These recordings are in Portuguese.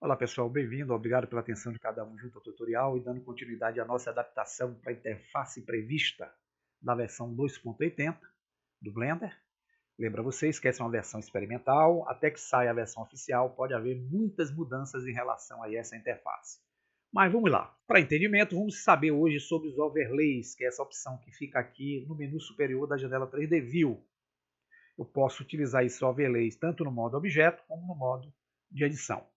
Olá pessoal, bem-vindo, obrigado pela atenção de cada um junto ao tutorial e dando continuidade à nossa adaptação para a interface prevista da versão 2.80 do Blender. Lembra vocês que essa é uma versão experimental, até que saia a versão oficial pode haver muitas mudanças em relação a essa interface. Mas vamos lá, para entendimento vamos saber hoje sobre os overlays, que é essa opção que fica aqui no menu superior da janela 3D View. Eu posso utilizar esses overlays tanto no modo objeto como no modo de edição.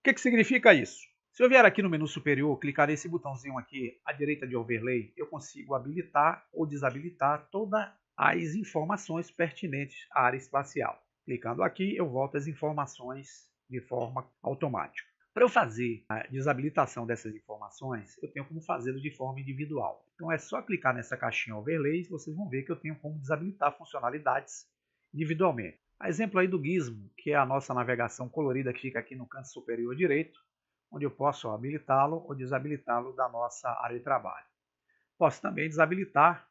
O que significa isso? Se eu vier aqui no menu superior, clicar nesse botãozinho aqui à direita de Overlay, eu consigo habilitar ou desabilitar todas as informações pertinentes à área espacial. Clicando aqui, eu volto às informações de forma automática. Para eu fazer a desabilitação dessas informações, eu tenho como fazê-lo de forma individual. Então é só clicar nessa caixinha Overlays, vocês vão ver que eu tenho como desabilitar funcionalidades individualmente. Exemplo aí do Gizmo, que é a nossa navegação colorida que fica aqui no canto superior direito, onde eu posso habilitá-lo ou desabilitá-lo da nossa área de trabalho. Posso também desabilitar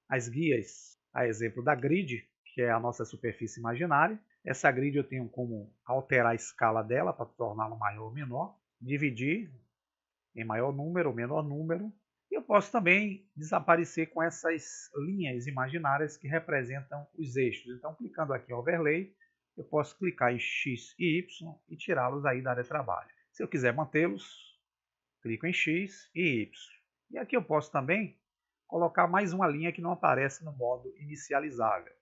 as guias, a exemplo da grid, que é a nossa superfície imaginária. Essa grid eu tenho como alterar a escala dela para torná-la maior ou menor, dividir em maior número ou menor número. E eu posso também desaparecer com essas linhas imaginárias que representam os eixos. Então, clicando aqui em Overlay, eu posso clicar em X e Y e tirá-los aí da área de trabalho. Se eu quiser mantê-los, clico em X e Y. E aqui eu posso também colocar mais uma linha que não aparece no modo inicializável,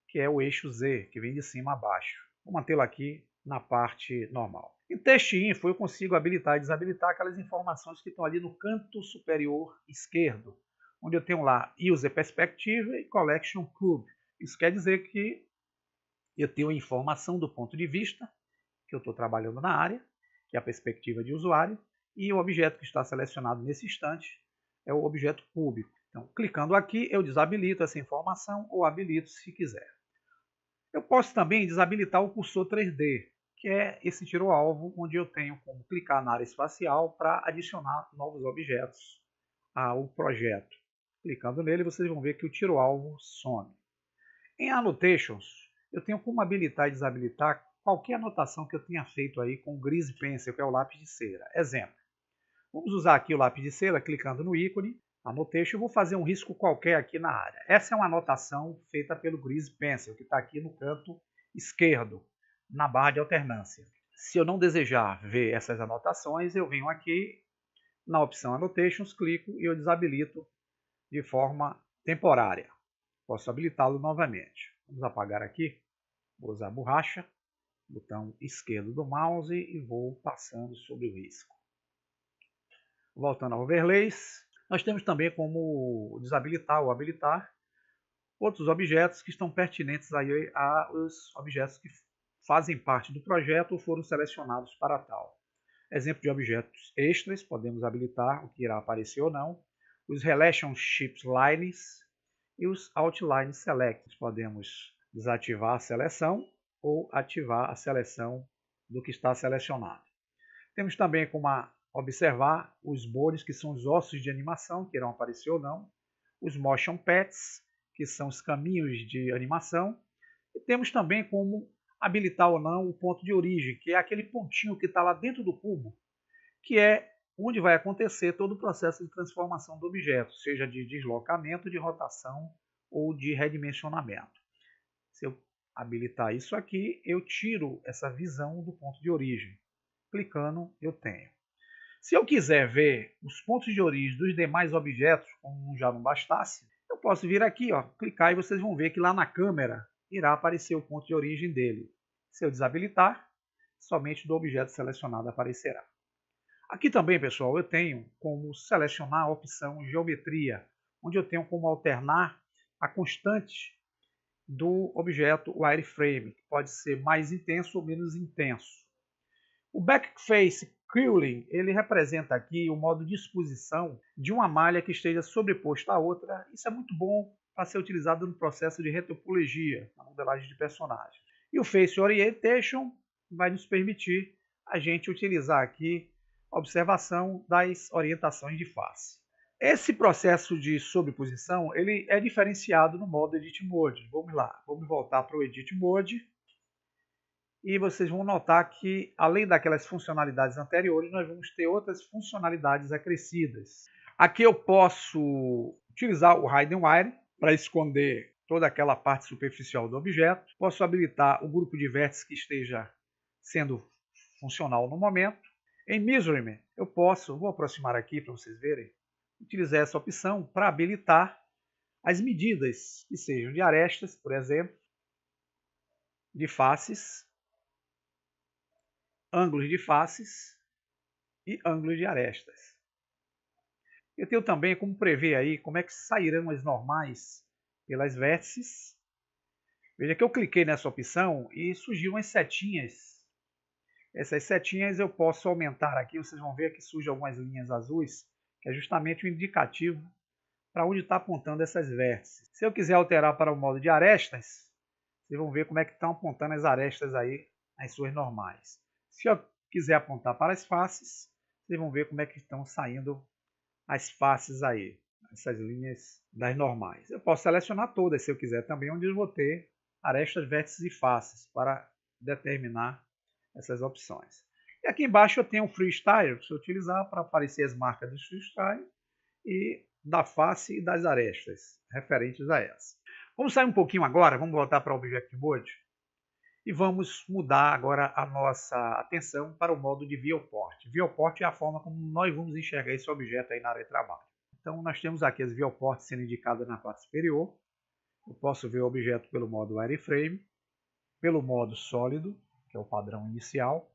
que é o eixo Z, que vem de cima a baixo. Vou mantê-lo aqui na parte normal. Em Teste Info, eu consigo habilitar e desabilitar aquelas informações que estão ali no canto superior esquerdo, onde eu tenho lá User Perspective e Collection Cube. Isso quer dizer que eu tenho a informação do ponto de vista que eu estou trabalhando na área, que é a perspectiva de usuário, e o objeto que está selecionado nesse instante é o objeto cúbico. Então, clicando aqui, eu desabilito essa informação ou habilito se quiser. Eu posso também desabilitar o cursor 3D, que é esse tiro-alvo onde eu tenho como clicar na área espacial para adicionar novos objetos ao projeto. Clicando nele, vocês vão ver que o tiro-alvo some. Em Annotations, eu tenho como habilitar e desabilitar qualquer anotação que eu tenha feito aí com o Grease Pencil, que é o lápis de cera. Exemplo, vamos usar aqui o lápis de cera, clicando no ícone, Annotation, eu vou fazer um risco qualquer aqui na área. Essa é uma anotação feita pelo Grease Pencil, que está aqui no canto esquerdo, na barra de alternância. Se eu não desejar ver essas anotações, eu venho aqui na opção Annotations, clico e eu desabilito de forma temporária. Posso habilitá-lo novamente. Vamos apagar aqui. Vou usar a borracha, botão esquerdo do mouse e vou passando sobre o risco. Voltando ao Overlays, nós temos também como desabilitar ou habilitar outros objetos que estão pertinentes aí aos objetos que fazem parte do projeto ou foram selecionados para tal. Exemplo de objetos extras, podemos habilitar o que irá aparecer ou não. Os Relationships Lines e os Outline Selects. Podemos desativar a seleção ou ativar a seleção do que está selecionado. Temos também como observar os bores, que são os ossos de animação, que irão aparecer ou não. Os Motion Paths, que são os caminhos de animação. E temos também como habilitar ou não o ponto de origem, que é aquele pontinho que está lá dentro do cubo, que é onde vai acontecer todo o processo de transformação do objeto, seja de deslocamento, de rotação ou de redimensionamento. Se eu habilitar isso aqui, eu tiro essa visão do ponto de origem. Clicando, eu tenho. Se eu quiser ver os pontos de origem dos demais objetos, como já não bastasse, eu posso vir aqui, clicar e vocês vão ver que lá na câmera irá aparecer o ponto de origem dele. Se eu desabilitar, somente do objeto selecionado aparecerá. Aqui também, pessoal, eu tenho como selecionar a opção Geometria, onde eu tenho como alternar a constante do objeto Wireframe, que pode ser mais intenso ou menos intenso. O Backface Quilling, ele representa aqui o modo de exposição de uma malha que esteja sobreposta à outra. Isso é muito bom para ser utilizado no processo de retopologia, na modelagem de personagens. E o Face Orientation vai nos permitir a gente utilizar aqui a observação das orientações de face. Esse processo de sobreposição ele é diferenciado no modo Edit Mode. Vamos lá, vamos voltar para o Edit Mode. E vocês vão notar que, além daquelas funcionalidades anteriores, nós vamos ter outras funcionalidades acrescidas. Aqui eu posso utilizar o Hidden Wire para esconder toda aquela parte superficial do objeto. Posso habilitar o grupo de vértices que esteja sendo funcional no momento. Em Measurement, eu posso, vou aproximar aqui para vocês verem, utilizar essa opção para habilitar as medidas que sejam de arestas, por exemplo, de faces, ângulos de faces e ângulos de arestas. Eu tenho também como prever aí como é que sairão as normais pelas vértices. Veja que eu cliquei nessa opção e surgiram as setinhas. Essas setinhas eu posso aumentar aqui, vocês vão ver que surgem algumas linhas azuis, que é justamente o indicativo para onde está apontando essas vértices. Se eu quiser alterar para o modo de arestas, vocês vão ver como é que estão apontando as arestas aí, as suas normais. Se eu quiser apontar para as faces, vocês vão ver como é que estão saindo as faces aí, essas linhas das normais. Eu posso selecionar todas, se eu quiser também, onde eu vou ter arestas, vértices e faces, para determinar essas opções. E aqui embaixo eu tenho o Freestyle, que eu utilizar para aparecer as marcas do Freestyle e da face e das arestas referentes a essa. Vamos sair um pouquinho agora, vamos voltar para o Object Mode e vamos mudar agora a nossa atenção para o modo de Viewport. Viewport é a forma como nós vamos enxergar esse objeto aí na área de trabalho. Então nós temos aqui as Viewports sendo indicadas na parte superior. Eu posso ver o objeto pelo modo Wireframe, pelo modo Sólido, que é o padrão inicial,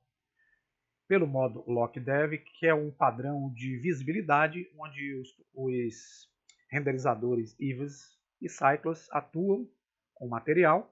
pelo modo LockDev, que é um padrão de visibilidade, onde os renderizadores IVAs e Cycles atuam com o material.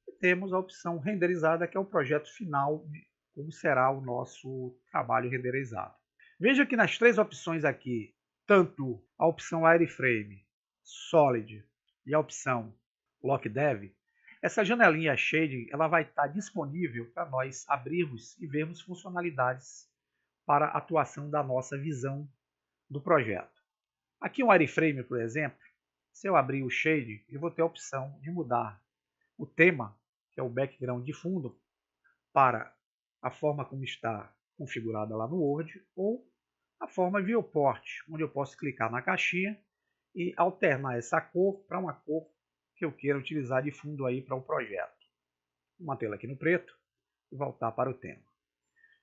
E temos a opção renderizada, que é o projeto final de como será o nosso trabalho renderizado. Veja que nas três opções aqui, tanto a opção Wireframe, Solid e a opção LockDev, essa janelinha Shading ela vai estar disponível para nós abrirmos e vermos funcionalidades para a atuação da nossa visão do projeto. Aqui o Wireframe, por exemplo, se eu abrir o Shade, eu vou ter a opção de mudar o tema, que é o background de fundo, para a forma como está configurada lá no Word, ou a forma Viewport, onde eu posso clicar na caixinha e alternar essa cor para uma cor que eu queira utilizar de fundo aí para o projeto. Vou mantê-la aqui no preto e voltar para o tema.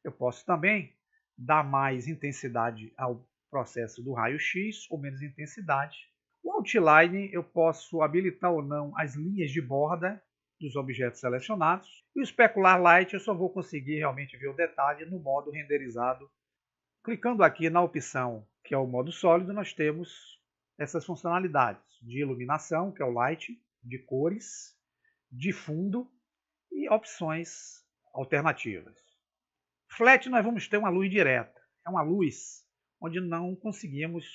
Eu posso também dar mais intensidade ao processo do raio-x ou menos intensidade. O Outline eu posso habilitar ou não as linhas de borda dos objetos selecionados. E o Specular Light eu só vou conseguir realmente ver o detalhe no modo renderizado. Clicando aqui na opção que é o modo sólido, nós temos essas funcionalidades de iluminação, que é o Light, de cores, de fundo e opções alternativas. Flat nós vamos ter uma luz direta. É uma luz onde não conseguimos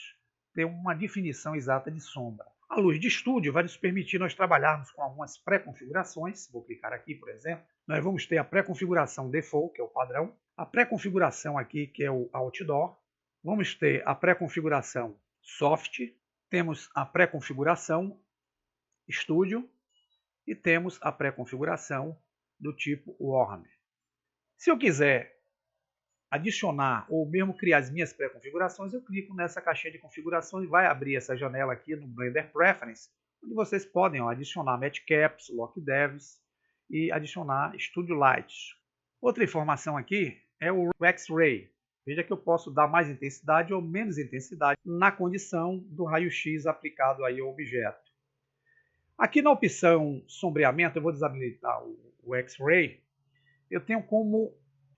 ter uma definição exata de sombra. A luz de estúdio vai nos permitir nós trabalharmos com algumas pré-configurações. Vou clicar aqui, por exemplo. Nós vamos ter a pré-configuração Default, que é o padrão. A pré-configuração aqui, que é o Outdoor. Vamos ter a pré-configuração Soft. Temos a pré-configuração Studio. E temos a pré-configuração do tipo Warm. Se eu quiser adicionar ou mesmo criar as minhas pré-configurações, eu clico nessa caixinha de configuração e vai abrir essa janela aqui no Blender Preference, onde vocês podem adicionar Matcaps, LockDevs e adicionar Studio Light. Outra informação aqui é o X-Ray. Veja que eu posso dar mais intensidade ou menos intensidade na condição do raio-x aplicado aí ao objeto. Aqui na opção sombreamento, eu vou desabilitar o X-Ray. Eu tenho como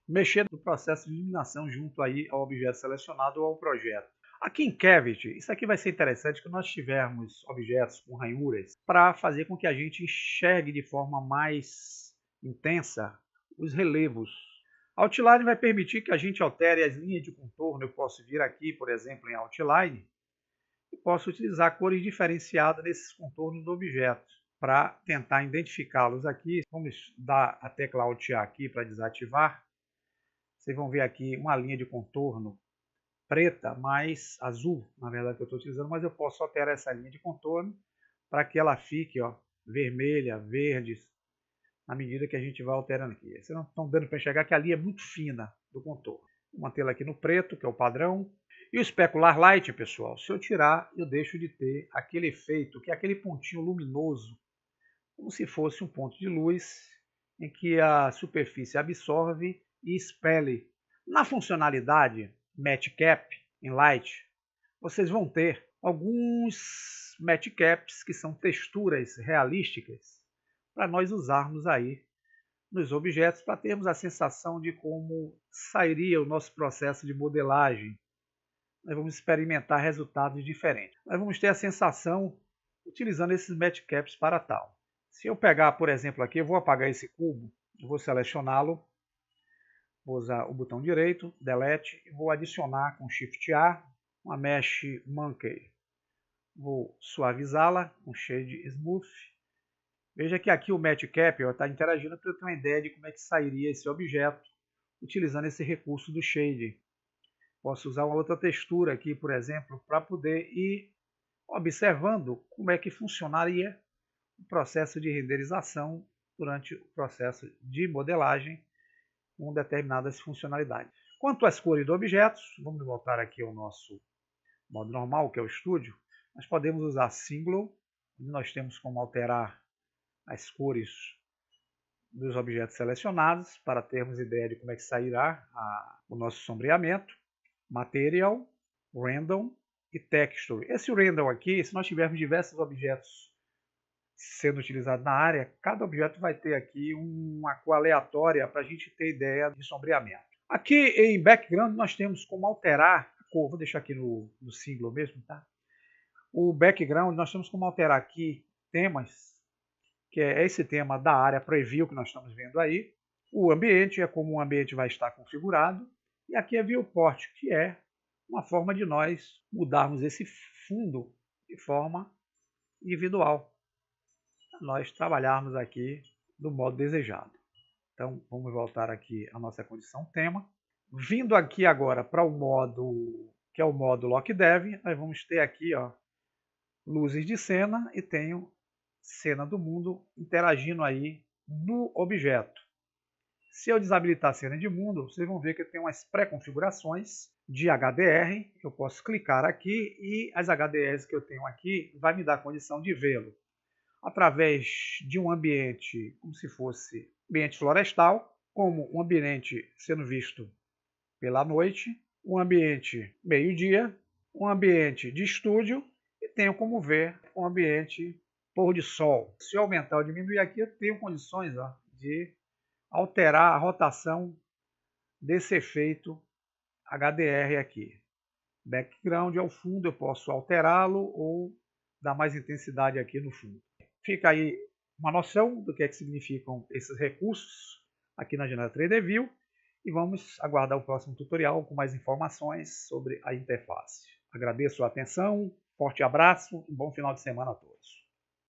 mexer no processo de iluminação junto aí ao objeto selecionado ou ao projeto. Aqui em Cavity, isso aqui vai ser interessante que nós tivermos objetos com ranhuras para fazer com que a gente enxergue de forma mais intensa os relevos. A Outline vai permitir que a gente altere as linhas de contorno. Eu posso vir aqui, por exemplo, em Outline e posso utilizar cores diferenciadas nesses contornos do objeto para tentar identificá-los aqui. Vamos dar a tecla Alt A aqui para desativar. Vocês vão ver aqui uma linha de contorno preta mais azul, na verdade que eu estou utilizando, mas eu posso alterar essa linha de contorno para que ela fique vermelha, verde, à medida que a gente vai alterando aqui. Vocês não estão dando para enxergar que a linha é muito fina do contorno. Vou mantê-la aqui no preto, que é o padrão. E o Specular Light, pessoal, se eu tirar, eu deixo de ter aquele efeito, que é aquele pontinho luminoso, como se fosse um ponto de luz, em que a superfície absorve e expele. Na funcionalidade Matte Cap em Light, vocês vão ter alguns Matte Caps que são texturas realísticas para nós usarmos aí nos objetos, para termos a sensação de como sairia o nosso processo de modelagem. Nós vamos experimentar resultados diferentes. Nós vamos ter a sensação utilizando esses Matte Caps para tal. Se eu pegar, por exemplo, aqui, eu vou apagar esse cubo, eu vou selecioná-lo, vou usar o botão direito, Delete, e vou adicionar com Shift A uma Mesh Monkey. Vou suavizá-la com Shade Smooth. Veja que aqui o Matte Cap está interagindo para eu ter uma ideia de como é que sairia esse objeto utilizando esse recurso do Shade. Posso usar uma outra textura aqui, por exemplo, para poder ir observando como é que funcionaria o processo de renderização durante o processo de modelagem com determinadas funcionalidades. Quanto às cores do objeto, vamos voltar aqui ao nosso modo normal, que é o Studio. Nós podemos usar Single, onde nós temos como alterar as cores dos objetos selecionados para termos ideia de como é que sairá o nosso sombreamento. Material, Random e Texture. Esse Random aqui, se nós tivermos diversos objetos sendo utilizados na área, cada objeto vai ter aqui uma cor aleatória para a gente ter ideia de sombreamento. Aqui em Background nós temos como alterar a cor, vou deixar aqui no Single mesmo, tá? O Background nós temos como alterar aqui temas, que é esse tema da área Preview que nós estamos vendo aí. O ambiente é como o ambiente vai estar configurado. E aqui é Viewport, que é uma forma de nós mudarmos esse fundo de forma individual. Para nós trabalharmos aqui do modo desejado. Então, vamos voltar aqui à nossa condição tema. Vindo aqui agora para o modo, que é o modo Lock Dev, nós vamos ter aqui, ó, luzes de cena e tenho cena do mundo interagindo aí no objeto. Se eu desabilitar a cena de mundo, vocês vão ver que tem umas pré-configurações de HDR. Eu posso clicar aqui e as HDRs que eu tenho aqui vai me dar a condição de vê-lo através de um ambiente como se fosse ambiente florestal, como um ambiente sendo visto pela noite, um ambiente meio-dia, um ambiente de estúdio e tenho como ver um ambiente pôr de sol. Se eu aumentar ou diminuir aqui, eu tenho condições, ó, de alterar a rotação desse efeito HDR aqui. Background ao fundo, eu posso alterá-lo ou dar mais intensidade aqui no fundo. Fica aí uma noção do que é que significam esses recursos aqui na janela 3D View e vamos aguardar o próximo tutorial com mais informações sobre a interface. Agradeço a atenção, forte abraço e bom final de semana a todos.